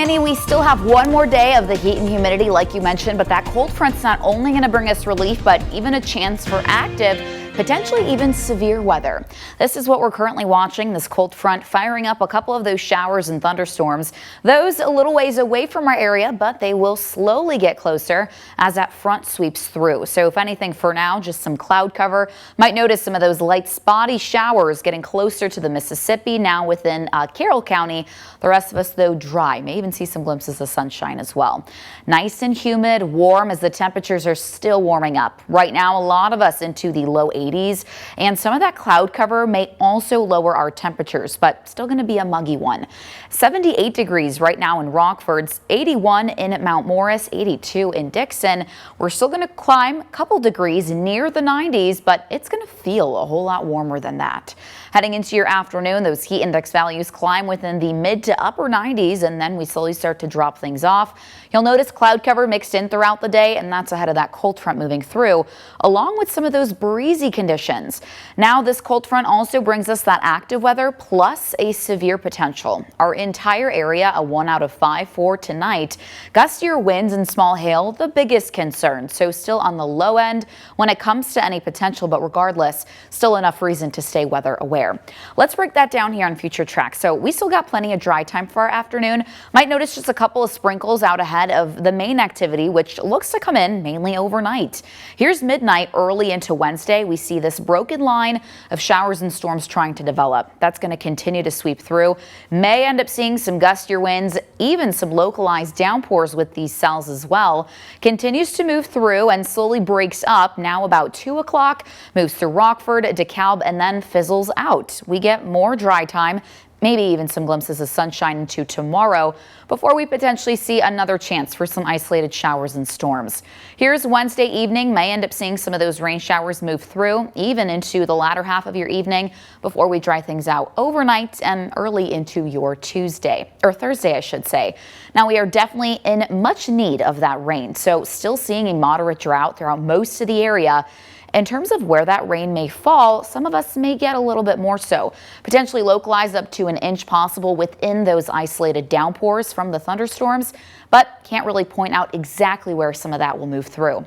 Manny, we still have one more day of the heat and humidity like you mentioned, but that cold front's not only going to bring us relief, but even a chance for active, potentially even severe weather. This is what we're currently watching, this cold front firing up a couple of those showers and thunderstorms. Those a little ways away from our area, but they will slowly get closer as that front sweeps through. So if anything for now, just some cloud cover. Might notice some of those light spotty showers getting closer to the Mississippi now within Carroll County. The rest of us, though, dry. May even see some glimpses of sunshine as well. Nice and humid, warm as the temperatures are still warming up. Right now, a lot of us into the low 80s, and some of that cloud cover may also lower our temperatures, but still going to be a muggy one. 78 degrees right now in Rockford, 81 in Mount Morris, 82 in Dixon. We're still going to climb a couple degrees near the 90s, but it's going to feel a whole lot warmer than that. Heading into your afternoon, those heat index values climb within the mid to upper 90s, and then we slowly start to drop things off. You'll notice cloud cover mixed in throughout the day, and that's ahead of that cold front moving through, along with some of those breezy conditions. Now this cold front also brings us that active weather plus a severe potential. Our entire area a 1 out of 5 for tonight. Gustier winds and small hail, the biggest concern. So still on the low end when it comes to any potential, but regardless, still enough reason to stay weather aware. Let's break that down here on future tracks. So we still got plenty of dry time for our afternoon. Might notice just a couple of sprinkles out ahead of the main activity, which looks to come in mainly overnight. Here's midnight early into Wednesday. We see this broken line of showers and storms trying to develop. That's going to continue to sweep through. May end up seeing some gustier winds, even some localized downpours with these cells as well. Continues to move through and slowly breaks up. Now about 2 o'clock, moves through Rockford, DeKalb, and then fizzles out. We get more dry time, maybe even some glimpses of sunshine into tomorrow before we potentially see another chance for some isolated showers and storms. Here's Wednesday evening. May end up seeing some of those rain showers move through even into the latter half of your evening before we dry things out overnight and early into your Tuesday or Thursday, I should say. Now we are definitely in much need of that rain, so still seeing a moderate drought throughout most of the area. In terms of where that rain may fall, some of us may get a little bit more so. Potentially localized up to an inch possible within those isolated downpours from the thunderstorms, but can't really point out exactly where some of that will move through.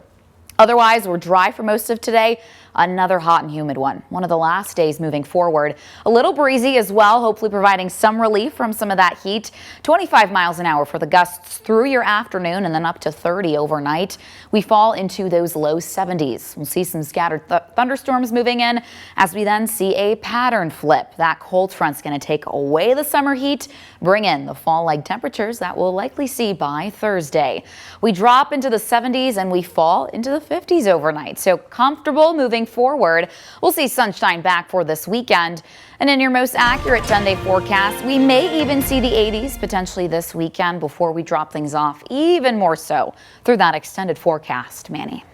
Otherwise, we're dry for most of today. Another hot and humid one of the last days moving forward. A little breezy as well, hopefully providing some relief from some of that heat. 25 miles an hour for the gusts through your afternoon and then up to 30 overnight. We fall into those low 70s. We'll see some scattered thunderstorms moving in as we then see a pattern flip. That cold front's going to take away the summer heat, bring in the fall-like temperatures that we'll likely see by Thursday. We drop into the 70s and we fall into the 50s overnight. So comfortable moving forward. We'll see sunshine back for this weekend. And in your most accurate 10-day forecast, we may even see the 80s potentially this weekend before we drop things off even more so through that extended forecast. Manny.